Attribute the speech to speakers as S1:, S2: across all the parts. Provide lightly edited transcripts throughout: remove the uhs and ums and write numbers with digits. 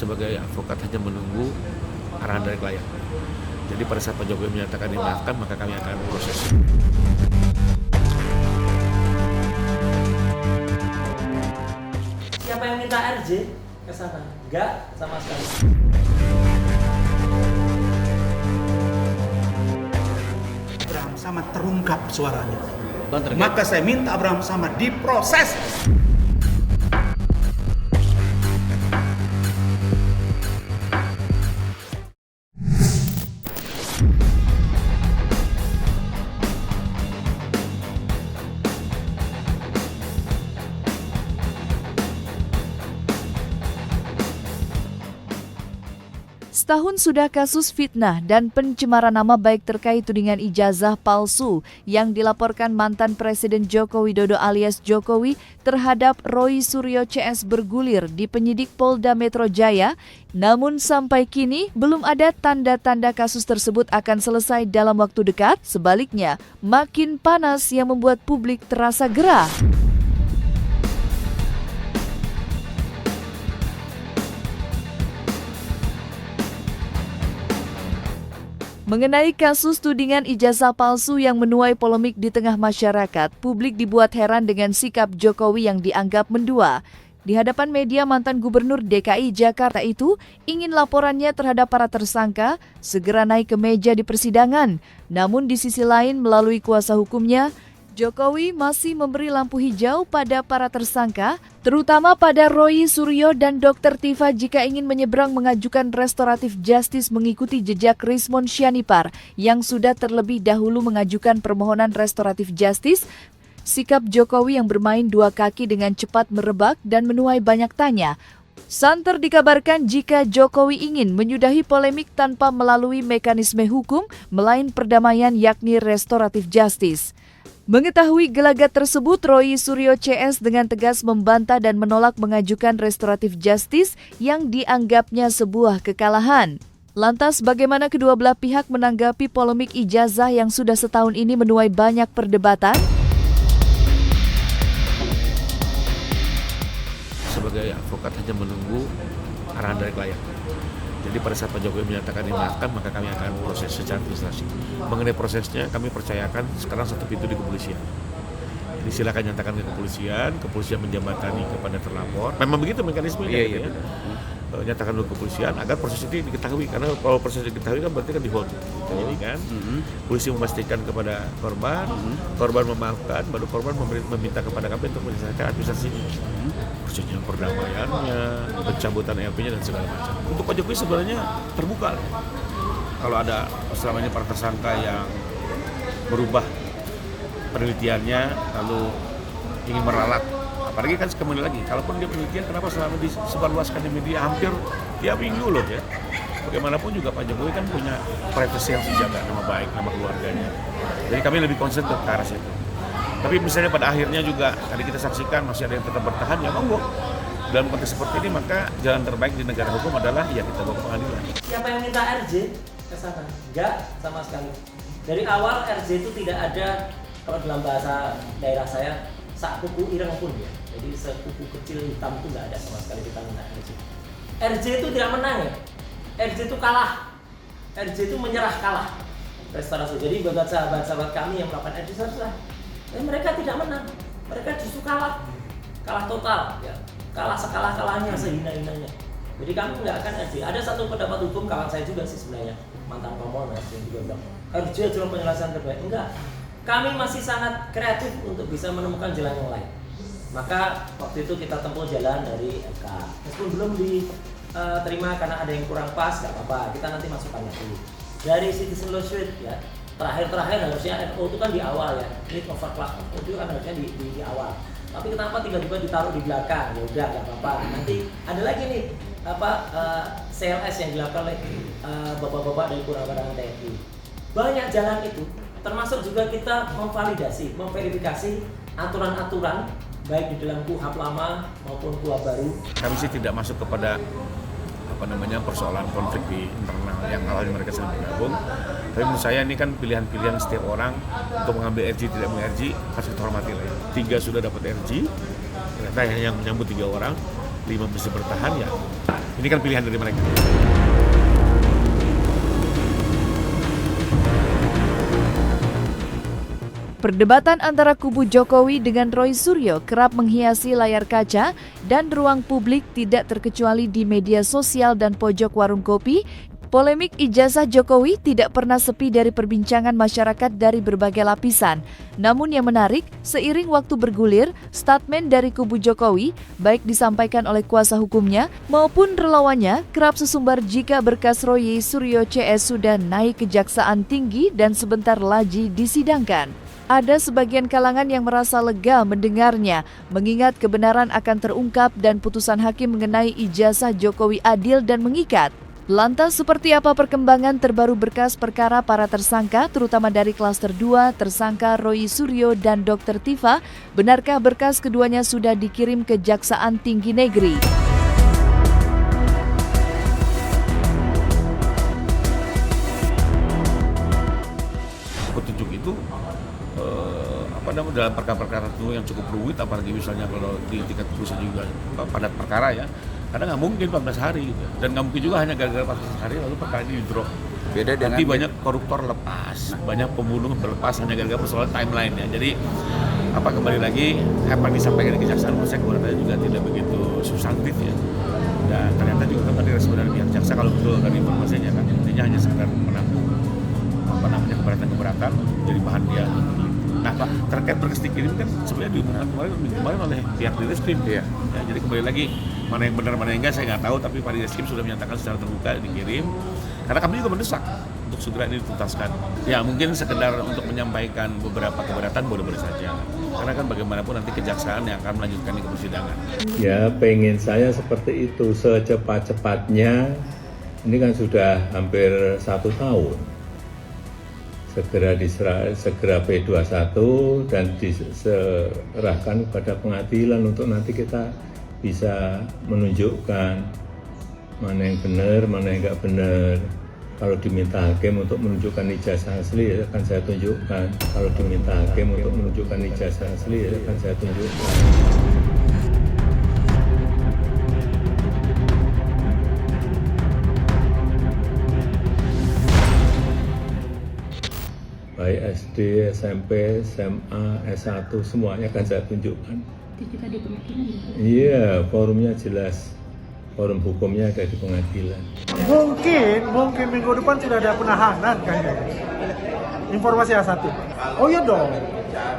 S1: sebagai advokat hanya menunggu arahan dari klien. Jadi pada saat Pak Jokowi menyatakan dimaafkan, maka kami akan proses.
S2: Siapa yang minta RJ ke sana? Enggak, sama sekali.
S3: Abraham Samad terungkap suaranya. Maka saya minta Abraham Samad diproses.
S4: Setahun sudah kasus fitnah dan pencemaran nama baik terkait tudingan ijazah palsu yang dilaporkan mantan Presiden Joko Widodo alias Jokowi terhadap Roy Suryo CS bergulir di penyidik Polda Metro Jaya. Namun sampai kini belum ada tanda-tanda kasus tersebut akan selesai dalam waktu dekat. Sebaliknya, makin panas yang membuat publik terasa gerah. Mengenai kasus tudingan ijazah palsu yang menuai polemik di tengah masyarakat, publik dibuat heran dengan sikap Jokowi yang dianggap mendua. Di hadapan media, mantan Gubernur DKI Jakarta itu ingin laporannya terhadap para tersangka segera naik ke meja di persidangan. Namun di sisi lain, melalui kuasa hukumnya, Jokowi masih memberi lampu hijau pada para tersangka, terutama pada Roy Suryo dan Dr. Tifa jika ingin menyeberang mengajukan restoratif justice mengikuti jejak Rismon Syanipar yang sudah terlebih dahulu mengajukan permohonan restoratif justice. Sikap Jokowi yang bermain dua kaki dengan cepat merebak dan menuai banyak tanya. Santer dikabarkan jika Jokowi ingin menyudahi polemik tanpa melalui mekanisme hukum, melain perdamaian yakni restoratif justice. Mengetahui gelagat tersebut, Roy Suryo CS dengan tegas membantah dan menolak mengajukan restoratif justice yang dianggapnya sebuah kekalahan. Lantas bagaimana kedua belah pihak menanggapi polemik ijazah yang sudah setahun ini menuai banyak perdebatan?
S1: Sebagai advokat hanya menunggu arahan dari klien. Jadi pada saat Pak Jokowi menyatakan dimaafkan, maka kami akan proses secara administrasi. Mengenai prosesnya, kami percayakan sekarang satu pintu di kepolisian. Jadi silakan nyatakan ke kepolisian menjembatani kepada terlapor. Memang begitu mekanismenya. Iya. Nyatakan dulu kepolisian agar proses ini diketahui, karena kalau proses diketahui kan berarti kan di hold. Jadi kan polisi memastikan kepada korban, korban memaafkan, baru korban meminta kepada kami untuk menyelesaikan administrasi prosesnya, perdamaiannya, pencabutan ERP-nya dan segala macam. Untuk Pak Jokowi sebenarnya terbuka. Kalau ada selama ini para tersangka yang berubah penelitiannya lalu ingin meralat. Apalagi kan kembali lagi, kalaupun dia penelitian, kenapa selama disebarluaskan di media hampir tiap minggu loh ya. Bagaimanapun juga Pak Jokowi kan punya privasi yang dijaga, nama baik, nama keluarganya. Jadi kami lebih concern ke arah situ. Tapi misalnya pada akhirnya juga tadi kita saksikan masih ada yang tetap bertahan, ya monggo. Dalam konteks seperti ini maka jalan terbaik di negara hukum adalah ya kita bawa ke pengadilan.
S2: Siapa yang minta RJ ke sana? Enggak, sama sekali. Dari awal RJ itu tidak ada, kalau dalam bahasa daerah saya, sak kuku ireng pun ya. Jadi sekuku kecil hitam itu nggak ada sama sekali kita minta RJ. RJ itu tidak menang ya. RJ itu kalah. RJ itu menyerah kalah. Restorasi. Jadi buat sahabat-sahabat kami yang melakukan RJ susah. Mereka tidak menang. Mereka justru kalah. Kalah total ya. Kalah sekalah-kalahnya, sehina-hinanya. Jadi kami nggak akan RJ. Ada satu pendapat hukum kawan saya juga sih sebenarnya, mantan Kompolnas yang juga bilang RJ adalah penyelesaian terbaik. Enggak. Kami masih sangat kreatif untuk bisa menemukan jalan yang lain. Maka waktu itu kita tempuh jalan dari MK. Meskipun belum diterima karena ada yang kurang pas, nggak apa-apa. Kita nanti masukkan dulu. Dari Citizen Lawsuit ya, terakhir harusnya FO itu kan di awal ya. Ini overclass itu kan harusnya di awal. Tapi kenapa tiba-tiba ditaruh di belakang? Ya udah nggak apa-apa. Nanti ada lagi nih CLS yang dilakukan oleh bapak-bapak dari Purwakarta TNI. Banyak jalan itu. Termasuk juga kita memverifikasi aturan-aturan baik di dalam KUHP lama maupun KUHP baru.
S1: Kami sih tidak masuk kepada persoalan konflik di internal yang awalnya mereka sedang bergabung. Tapi menurut saya ini kan pilihan-pilihan setiap orang untuk mengambil RJ tidak mengambil RJ harus kita hormati lah ya. 3 sudah dapat RJ, ternyata yang menyambut 3 orang. 5 bisa bertahan ya. Ini kan pilihan dari mereka.
S4: Perdebatan antara kubu Jokowi dengan Roy Suryo kerap menghiasi layar kaca dan ruang publik tidak terkecuali di media sosial dan pojok warung kopi. Polemik ijazah Jokowi tidak pernah sepi dari perbincangan masyarakat dari berbagai lapisan. Namun yang menarik, seiring waktu bergulir, statement dari kubu Jokowi, baik disampaikan oleh kuasa hukumnya maupun relawannya, kerap sesumbar jika berkas Roy Suryo CS sudah naik Kejaksaan Tinggi dan sebentar lagi disidangkan. Ada sebagian kalangan yang merasa lega mendengarnya, mengingat kebenaran akan terungkap dan putusan hakim mengenai ijazah Jokowi adil dan mengikat. Lantas seperti apa perkembangan terbaru berkas perkara para tersangka, terutama dari klaster 2, tersangka Roy Suryo dan Dr. Tifa? Benarkah berkas keduanya sudah dikirim ke Kejaksaan Tinggi Negeri?
S1: Petunjuk itu dalam perkara-perkara itu yang cukup rumit, apalagi misalnya kalau di tingkat kepolisian juga padat perkara ya, karena nggak mungkin 14 hari gitu. Dan nggak mungkin juga hanya gara-gara 14 hari lalu perkara ini di-drop.
S5: Beda dengan
S1: nanti banyak koruptor lepas, banyak pembunuh berlepas hanya gara-gara persoalan timeline ya. Jadi kembali lagi apa yang disampaikan di kejaksaan, saya kemudian juga tidak begitu substantif ya. Dan ternyata juga kan direspon dari pihak jaksa kalau betul dari informasinya kan intinya hanya sekedar menampung keberatan jadi bahan dia. Nah, terkait berkas dikirim kan sebenarnya diumumkan kemarin oleh pihak di Reskrim ya. Jadi kembali lagi mana yang benar mana yang enggak saya nggak tahu, tapi Pak Reskrim sudah menyatakan secara terbuka dikirim. Karena kami juga mendesak untuk segera ini dituntaskan. Ya mungkin sekedar untuk menyampaikan beberapa keberatan boleh-boleh saja. Karena kan bagaimanapun nanti kejaksaan yang akan melanjutkan ke persidangan.
S6: Ya pengen saya seperti itu secepat-cepatnya. Ini kan sudah hampir 1 tahun. Segera P21 dan diserahkan kepada pengadilan untuk nanti kita bisa menunjukkan mana yang benar, mana yang enggak benar. Kalau diminta hakim untuk menunjukkan ijazah asli, ya akan saya tunjukkan. Kalau diminta hakim untuk menunjukkan ijazah asli, ya akan saya tunjukkan. Baik SD, SMP, SMA, S1, semuanya akan saya tunjukkan. Iya, forumnya jelas. Forum hukumnya ada di pengadilan.
S7: Mungkin minggu depan sudah ada penahanan kayaknya. Informasi A1. Oh iya dong.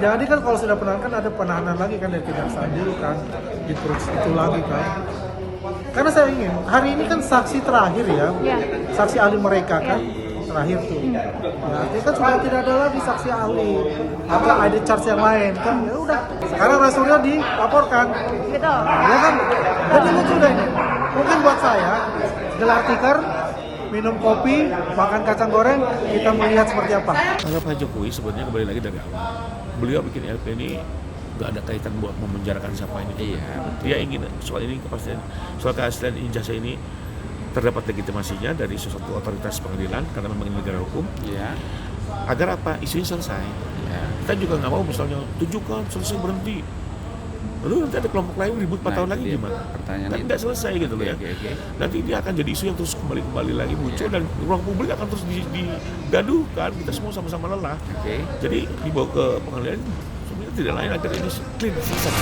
S7: Jadi kan kalau sudah penahanan kan ada penahanan lagi kan dari kejaksaan dulu kan. Terus itu lagi kan. Karena saya ingin, hari ini kan saksi terakhir ya. Saksi ahli mereka kan. Terakhir tuh. Berarti kan sudah tidak ada lagi saksi ahli atau ada charge yang lain kan. Ya udah. Sekarang Roy Suryo dilaporkan. Gitu. Ya kan? Jadi lucu deh ini. Mungkin buat saya, gelar tikar, minum kopi, makan kacang goreng, kita melihat seperti apa.
S1: Kalau Pak Jokowi sebenarnya kembali lagi dari awal, beliau bikin LP ini nggak ada kaitan buat memenjarakan siapa ini.
S5: Iya.
S1: Dia ingin soal ini kepastian, soal keaslian ijazah ini terdapat legitimasinya dari sesuatu otoritas pengadilan karena memang ini negara hukum.
S5: Iya.
S1: Agar apa isunya selesai. Ya. Kita juga nggak mau misalnya tunjukkan selesai berhenti. Lalu nanti ada kelompok lain ribut 4 tahun lagi gimana?
S5: Pertanyaan
S1: kan nggak selesai gitu loh ya. Nanti ini akan jadi isu yang terus kembali lagi muncul dan ruang publik akan terus digaduhkan. Kita semua sama-sama lelah. Jadi dibawa ke pengadilan sebenarnya tidak lain agar ini clean selesai.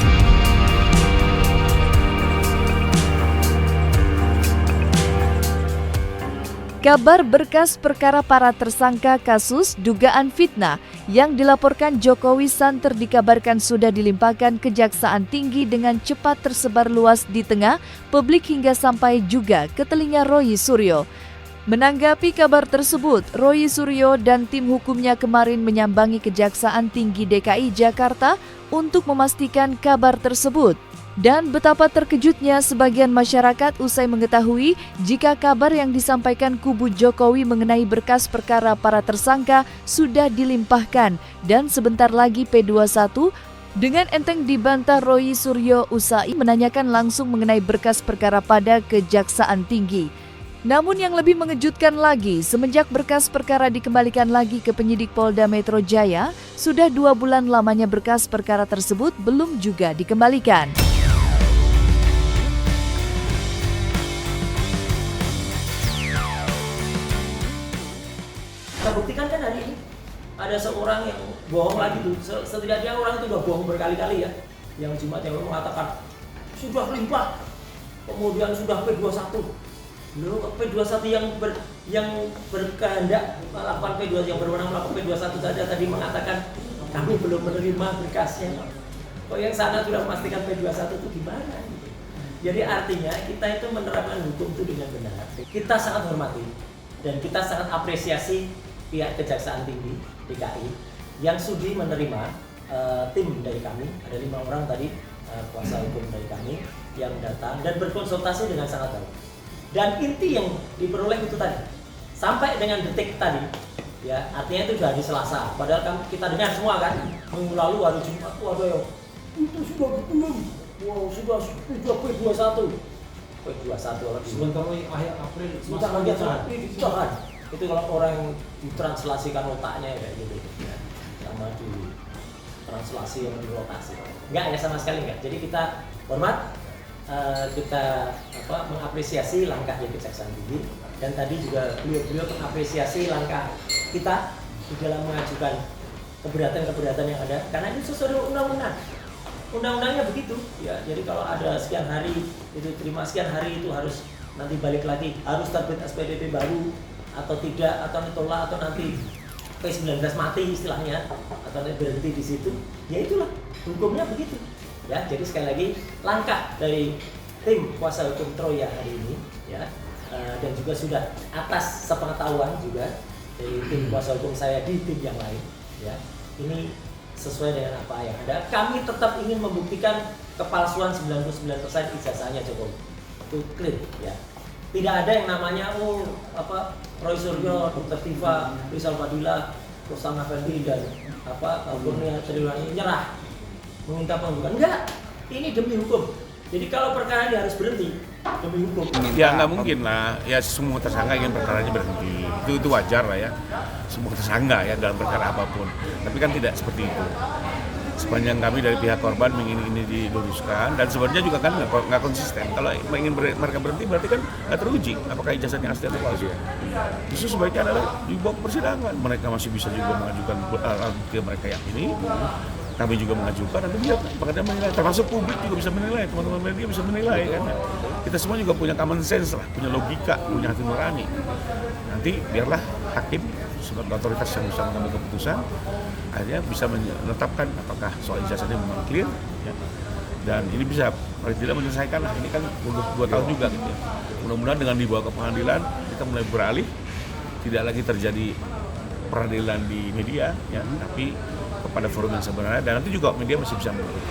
S4: Kabar berkas perkara para tersangka kasus dugaan fitnah yang dilaporkan Jokowi santer dikabarkan sudah dilimpahkan Kejaksaan Tinggi dengan cepat tersebar luas di tengah publik hingga sampai juga ke telinga Roy Suryo. Menanggapi kabar tersebut, Roy Suryo dan tim hukumnya kemarin menyambangi Kejaksaan Tinggi DKI Jakarta untuk memastikan kabar tersebut. Dan betapa terkejutnya sebagian masyarakat usai mengetahui jika kabar yang disampaikan kubu Jokowi mengenai berkas perkara para tersangka sudah dilimpahkan dan sebentar lagi P21 dengan enteng dibantah Roy Suryo usai menanyakan langsung mengenai berkas perkara pada Kejaksaan Tinggi. Namun yang lebih mengejutkan lagi, semenjak berkas perkara dikembalikan lagi ke penyidik Polda Metro Jaya, sudah 2 bulan lamanya berkas perkara tersebut belum juga dikembalikan.
S2: saya buktikan kan hari ini ada seorang yang bohong lagi tuh. Setidaknya orang itu udah bohong berkali-kali ya. Yang Jumat yang mengatakan sudah limpah, kemudian sudah P21. Loh, P21 yang berkehendak melakukan P2 yang berwenang melakukan P21 saja tadi mengatakan kami belum menerima berkasnya. Kok yang sana sudah memastikan P21 itu gimana? Jadi artinya kita itu menerapkan hukum itu dengan benar. Kita sangat hormati dan kita sangat apresiasi pihak Kejaksaan Tinggi DKI yang sudi menerima tim dari kami, ada 5 orang tadi kuasa hukum dari kami yang datang dan berkonsultasi dengan sangat baik. Dan inti yang diperoleh itu tadi sampai dengan detik tadi, ya artinya itu sudah hari Selasa. Padahal kita dengar semua kan minggu lalu hari Jumat ada yang itu sudah belum, wow sudah P21 lagi.
S5: Sebentar lagi akhir April.
S2: Sebentar lagi kan. Itu kalau orang ditranslasikan otaknya kayak gitu, ya. Sama di translasi yang di lokasi. Enggak ya sama sekali enggak. Jadi kita hormat, kita mengapresiasi langkah dari Kejaksaan Tinggi dan tadi juga beliau mengapresiasi langkah kita di dalam mengajukan keberatan yang ada karena ini sesuai dengan undang-undang. Undang-undangnya begitu ya. Jadi kalau ada sekian hari itu terima sekian hari itu harus nanti balik lagi harus terbit SPDP baru atau tidak atau ditolak atau nanti P19 mati istilahnya atau berhenti di situ, ya itulah hukumnya begitu ya. Jadi sekali lagi langkah dari tim kuasa hukum Troya hari ini ya dan juga sudah atas sepengetahuan juga dari tim kuasa hukum saya di tim yang lain ya, ini sesuai dengan apa yang ada. Kami tetap ingin membuktikan kepalsuan 99% ijazahnya Jokowi itu clear ya. Tidak ada yang namanya Roy Suryo, Dr. Tiva, Rizal Fadila, Rosana Fendi dan Kurnia Triwani nyerah meminta pembukaan. Enggak, ini demi hukum. Jadi kalau perkara ini harus berhenti demi hukum.
S1: Ya nggak mungkin lah, ya semua tersangka ingin perkaranya berhenti. Itu wajar lah ya, semua tersangka ya dalam perkara apapun. Tapi kan tidak seperti itu. Sepanjang kami dari pihak korban ingin ini diluruskan dan sebenarnya juga kan nggak konsisten. Kalau ingin mereka berhenti berarti kan nggak teruji apakah ijazahnya asli atau palsu. Justru sebaiknya adalah dibawa ke persidangan. Mereka masih bisa juga mengajukan bukti mereka yang ini. Kami juga mengajukan, nanti biar pengadilan menilai. Termasuk publik juga bisa menilai, teman-teman media bisa menilai kan. Kita semua juga punya common sense lah, punya logika, punya hati nurani. Nanti biarlah hakim sebagai otoritas yang bisa mengambil keputusan akhirnya bisa menetapkan apakah soal ijazah ini memang clear ya. Dan ini bisa paling tidak menyelesaikan lah, ini kan 2 tahun juga gitu ya. Mudah-mudahan dengan dibawa ke pengadilan kita mulai beralih, tidak lagi terjadi peradilan di media ya, tapi kepada forum yang sebenarnya dan nanti juga media masih bisa menilai.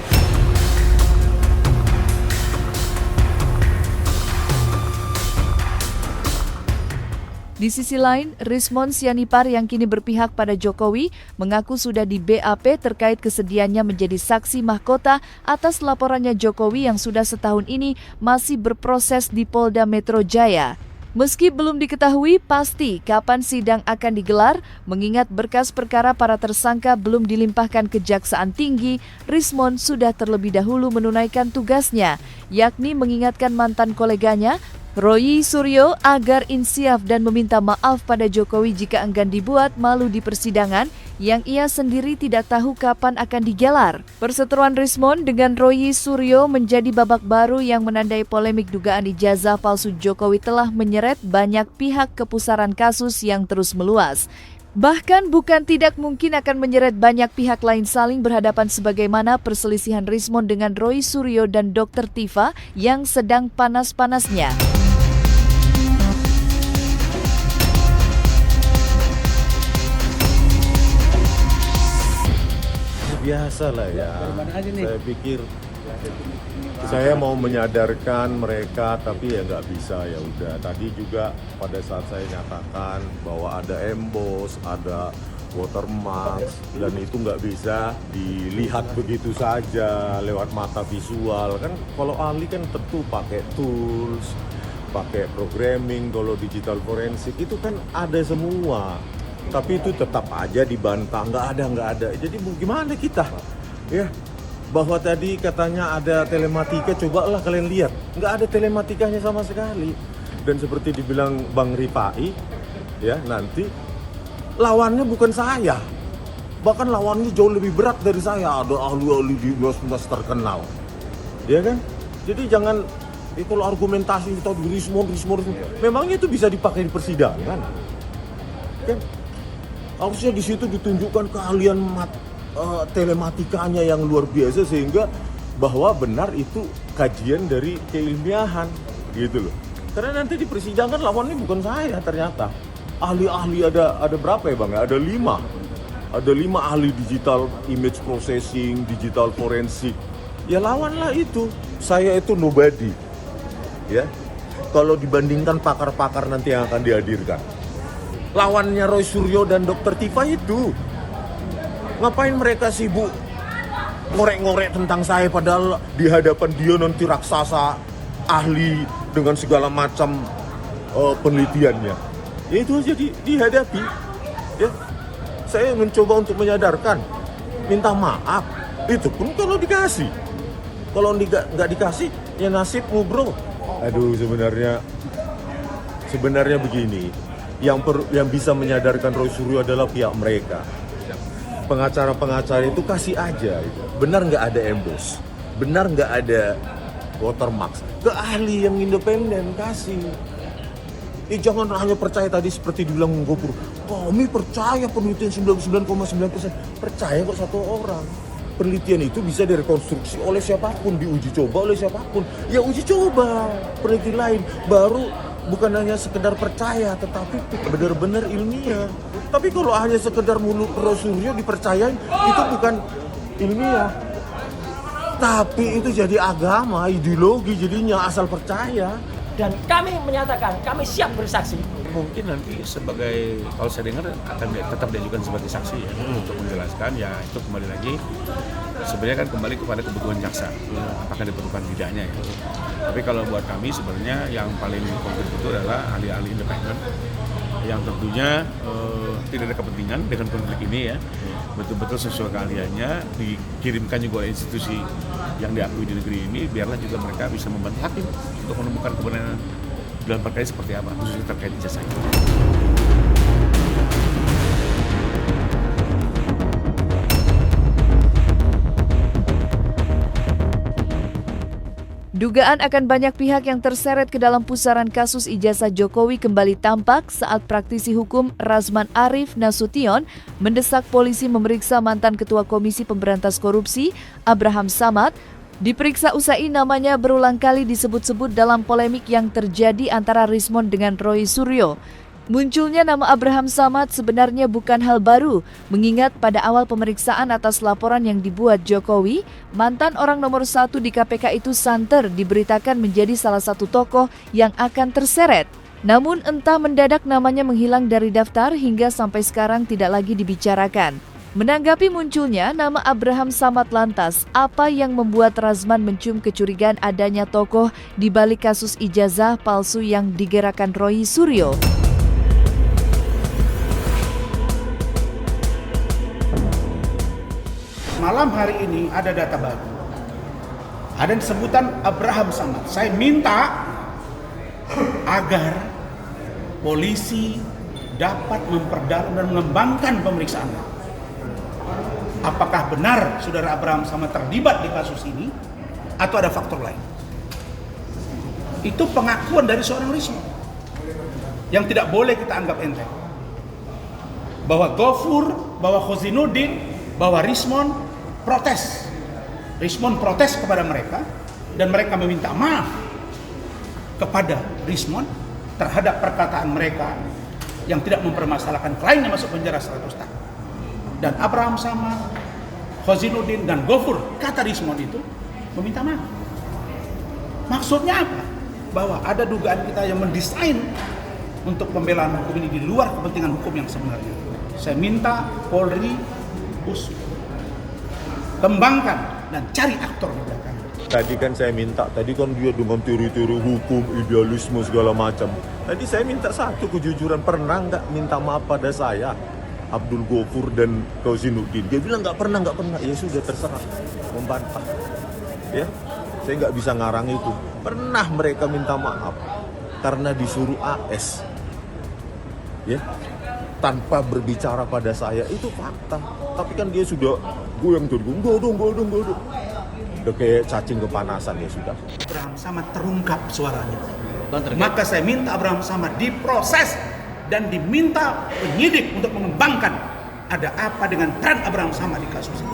S4: Di sisi lain, Rismon Sianipar yang kini berpihak pada Jokowi mengaku sudah di BAP terkait kesediaannya menjadi saksi mahkota atas laporannya Jokowi yang sudah setahun ini masih berproses di Polda Metro Jaya. Meski belum diketahui pasti kapan sidang akan digelar, mengingat berkas perkara para tersangka belum dilimpahkan Kejaksaan Tinggi, Rismon sudah terlebih dahulu menunaikan tugasnya, yakni mengingatkan mantan koleganya, Roy Suryo, agar insiaf dan meminta maaf pada Jokowi jika enggan dibuat malu di persidangan yang ia sendiri tidak tahu kapan akan digelar. Perseteruan Rismon dengan Roy Suryo menjadi babak baru yang menandai polemik dugaan ijazah palsu Jokowi telah menyeret banyak pihak ke pusaran kasus yang terus meluas. Bahkan bukan tidak mungkin akan menyeret banyak pihak lain saling berhadapan sebagaimana perselisihan Rismon dengan Roy Suryo dan Dr. Tiva yang sedang panas-panasnya.
S8: Biasa lah ya, saya pikir saya mau menyadarkan mereka tapi ya nggak bisa, ya udah. Tadi juga pada saat saya nyatakan bahwa ada emboss, ada watermark dan itu nggak bisa dilihat begitu saja lewat mata visual kan. Kalau ahli kan tentu pakai tools, pakai programming. Kalau digital forensik itu kan ada semua. Tapi itu tetap aja dibantah, nggak ada. Jadi gimana kita? Ya, bahwa tadi katanya ada telematika, cobalah kalian lihat. Nggak ada telematikanya sama sekali. Dan seperti dibilang Bang Rifai, ya nanti lawannya bukan saya. Bahkan lawannya jauh lebih berat dari saya. Ada ahli-ahli di universitas terkenal. Ya kan? Jadi jangan kalau argumentasi tadi Rismon, memangnya itu bisa dipakai di persidangan. Kan? Harusnya di situ ditunjukkan keahlian telematikanya yang luar biasa sehingga bahwa benar itu kajian dari keilmiahan gitu loh. Karena nanti di persidangan lawannya bukan saya ternyata. Ahli-ahli ada berapa ya Bang? Ada 5. Ada 5 ahli digital image processing, digital forensik. Ya lawanlah itu. Saya itu nobody. Ya. Kalau dibandingkan pakar-pakar nanti yang akan dihadirkan. Lawannya Roy Suryo dan Dr. Tifa itu. Ngapain mereka sibuk ngorek-ngorek tentang saya padahal di hadapan dia nanti raksasa ahli dengan segala macam penelitiannya. Ya itu aja dihadapi. Ya. Saya mencoba untuk menyadarkan, minta maaf. Itu pun kalau dikasih. Kalau nggak dikasih, ya nasibmu bro. Aduh sebenarnya begini. Yang bisa menyadarkan Roy Suryo adalah pihak mereka. Pengacara-pengacara itu kasih aja. Benar nggak ada emboss, benar nggak ada watermark. Ke ahli yang independen kasih. Jangan hanya percaya tadi seperti dibilang Gopur. Kami percaya penelitian 99,9%. Percaya kok satu orang. Penelitian itu bisa direkonstruksi oleh siapapun, diuji coba oleh siapapun. Ya uji coba penelitian lain baru. Bukan hanya sekedar percaya, tetapi benar-benar ilmiah. Tapi kalau hanya sekedar mulut Roy Suryo dipercayain, itu bukan ilmiah. Tapi itu jadi agama, ideologi jadinya asal percaya.
S2: Dan kami menyatakan, kami siap bersaksi.
S1: Mungkin nanti sebagai, kalau saya dengar akan tetap diajukan sebagai saksi ya, untuk menjelaskan ya itu kembali lagi. Sebenarnya kan kembali kepada kebutuhan jaksa, apakah diperlukan tidaknya ya. Tapi kalau buat kami sebenarnya yang paling konkret itu adalah ahli-ahli independen yang tentunya tidak ada kepentingan dengan konflik ini ya, betul-betul sesuai keahliannya, dikirimkan juga oleh institusi yang diakui di negeri ini, biarlah juga mereka bisa membantu hakim untuk menemukan kebenaran dalam perkara seperti apa, khususnya terkait ijazah itu.
S4: Dugaan akan banyak pihak yang terseret ke dalam pusaran kasus ijazah Jokowi kembali tampak saat praktisi hukum Razman Arif Nasution mendesak polisi memeriksa mantan Ketua Komisi Pemberantas Korupsi Abraham Samad. Diperiksa usai namanya berulang kali disebut-sebut dalam polemik yang terjadi antara Rismon dengan Roy Suryo. Munculnya nama Abraham Samad sebenarnya bukan hal baru, mengingat pada awal pemeriksaan atas laporan yang dibuat Jokowi, mantan orang nomor 1 di KPK itu santer diberitakan menjadi salah satu tokoh yang akan terseret. Namun entah mendadak namanya menghilang dari daftar hingga sampai sekarang tidak lagi dibicarakan. Menanggapi munculnya nama Abraham Samad lantas, apa yang membuat Razman mencium kecurigaan adanya tokoh di balik kasus ijazah palsu yang digerakkan Roy Suryo?
S3: Malam hari ini ada data baru. Ada sebutan Abraham Samad. Saya minta agar polisi dapat memperdalam dan mengembangkan pemeriksaan. Apakah benar saudara Abraham Samad terlibat di kasus ini atau ada faktor lain? Itu pengakuan dari seorang Rismon yang tidak boleh kita anggap enteng. Bahwa Gofur, bahwa Khozinuddin, bahwa Rismon protes. Rismon protes kepada mereka dan mereka meminta maaf kepada Rismon terhadap perkataan mereka yang tidak mempermasalahkan kliennya masuk penjara 100 tahun. Dan Abraham Samad, Khozinuddin dan Gofur, kata Rismon itu meminta maaf. Maksudnya apa? Bahwa ada dugaan kita yang mendesain untuk pembelaan hukum ini di luar kepentingan hukum yang sebenarnya. Saya minta Polri usut, kembangkan dan cari aktor di belakang.
S8: Tadi kan saya minta, tadi kan dia dengan teori-teori hukum, idealisme segala macam. Tadi saya minta satu kejujuran, pernah nggak minta maaf pada saya, Abdul Gofur dan Khozinuddin? Dia bilang nggak pernah. Ya sudah terserah, membantah. Ya, saya nggak bisa ngarang itu. Pernah mereka minta maaf karena disuruh AS. Ya, tanpa berbicara pada saya, itu fakta. Tapi kan dia sudah goyang tuh, enggak dong. Udah kayak cacing kepanasan ya sudah.
S3: Abraham Samad terungkap suaranya. Maka saya minta Abraham Samad diproses dan diminta penyidik untuk mengembangkan ada apa dengan peran Abraham Samad di kasus ini.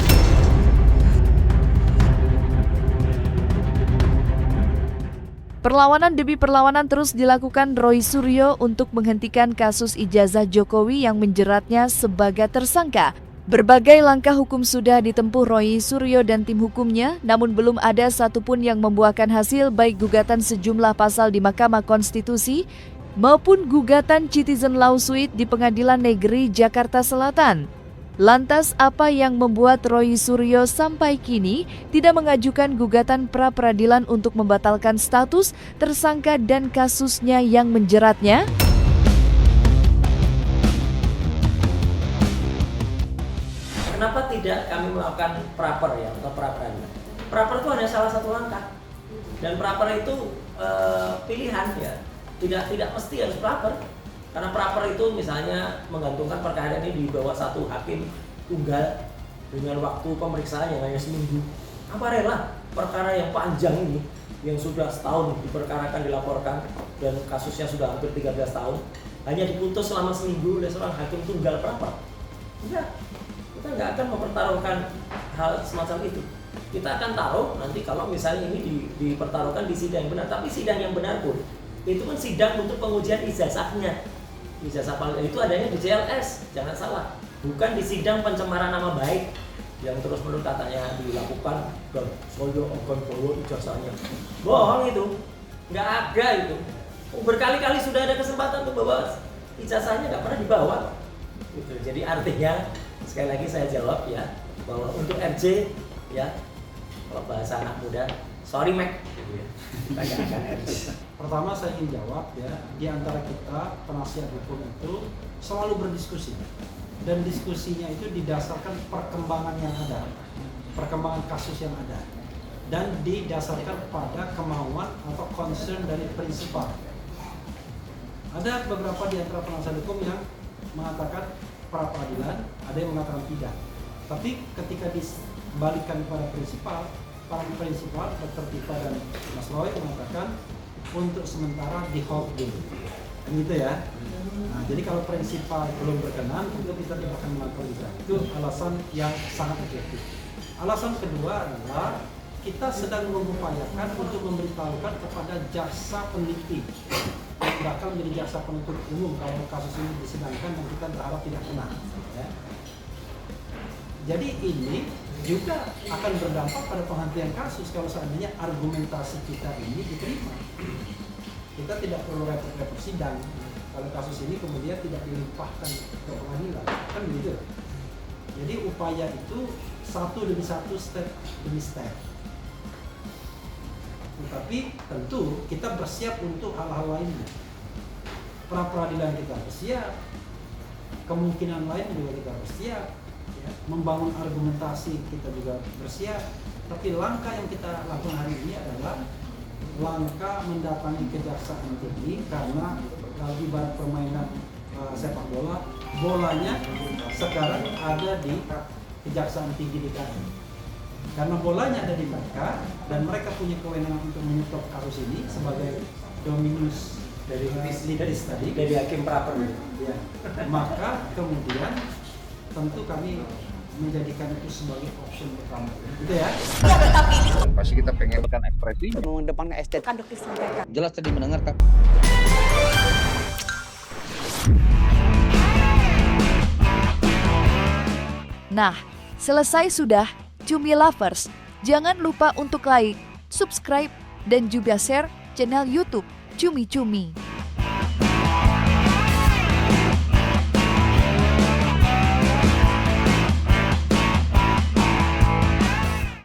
S4: Perlawanan demi perlawanan terus dilakukan Roy Suryo untuk menghentikan kasus ijazah Jokowi yang menjeratnya sebagai tersangka. Berbagai langkah hukum sudah ditempuh Roy Suryo dan tim hukumnya, namun belum ada satupun yang membuahkan hasil baik gugatan sejumlah pasal di Mahkamah Konstitusi maupun gugatan citizen lawsuit di Pengadilan Negeri Jakarta Selatan. Lantas apa yang membuat Roy Suryo sampai kini tidak mengajukan gugatan pra-peradilan untuk membatalkan status tersangka dan kasusnya yang menjeratnya?
S2: Kenapa tidak kami melakukan praper ya atau pra-peradilan? Praper itu hanya salah satu langkah dan praper itu pilihan ya, tidak mesti harus praper. Karena praper itu misalnya menggantungkan perkara ini di bawah satu hakim tunggal dengan waktu pemeriksaan yang hanya seminggu. Apa rela perkara yang panjang ini yang sudah setahun diperkarakan, dilaporkan dan kasusnya sudah hampir 13 tahun hanya diputus selama seminggu oleh seorang hakim tunggal praper? Enggak, kita nggak akan mempertaruhkan hal semacam itu. Kita akan taruh nanti kalau misalnya ini dipertaruhkan di sidang yang benar, tapi sidang yang benar pun itu kan sidang untuk pengujian ijazahnya. Ijazah palsu itu adanya di JLS, jangan salah. Bukan di sidang pencemaran nama baik yang terus-menerus katanya dilakukan dan saya akan bawa ijazahnya. Bohong itu, nggak ada itu. Berkali-kali sudah ada kesempatan untuk bawa ijazahnya, nggak pernah dibawa. Gitu. Jadi artinya sekali lagi saya jawab ya bahwa untuk RJ ya kalau bahasa anak muda, sorry Mac. Kita nggak akan RJ.
S5: Pertama saya ingin jawab ya, di antara kita penasihat hukum itu selalu berdiskusi dan diskusinya itu didasarkan perkembangan yang ada, perkembangan kasus yang ada dan didasarkan pada kemauan atau concern dari prinsipal. Ada beberapa di antara penasihat hukum yang mengatakan pra peradilan, ada yang mengatakan tidak. Tapi ketika dibalikkan kepada prinsipal, para prinsipal Dr. Tika dan Mas Roy mengatakan untuk sementara di hold dulu, gitu ya. Nah, jadi kalau prinsipal belum berkenan, tentu kita tidak akan melakukan itu. Itu alasan yang sangat objektif. Alasan kedua adalah kita sedang mengupayakan untuk memberitahukan kepada jaksa peneliti yang bakal menjadi jaksa penuntut umum kalau kasus ini disidangkan dan kita berharap tidak kena. Ya. Jadi ini juga akan berdampak pada penghentian kasus kalau seandainya argumentasi kita ini diterima. Kita tidak perlu repot-repot sidang kalau kasus ini kemudian tidak dilimpahkan ke pengadilan, kan begitu. Jadi upaya itu satu demi satu, step demi step. Tetapi tentu kita bersiap untuk hal-hal lainnya. Pra peradilan kita bersiap, kemungkinan lain juga kita bersiap. Ya, membangun argumentasi kita juga bersiap, tapi langkah yang kita lakukan hari ini adalah langkah mendatangi kejaksaan tinggi karena ibarat permainan sepak bola, bolanya sekarang ada di kejaksaan tinggi DKI. Karena bolanya ada di mereka dan mereka punya kewenangan untuk menyetop kasus ini sebagai dominus dari litis tadi,
S2: dari hakim praper.
S5: Ya. Maka kemudian tentu kami menjadikan itu sebagai option pertama, gitu ya.
S9: Pasti kita pengen kan ekspresi
S10: mengedepankan estetika
S9: kan disampaikan. Jelas tadi mendengarkan.
S4: Nah, selesai sudah Cumi Lovers. Jangan lupa untuk like, subscribe, dan juga share channel YouTube Cumi Cumi.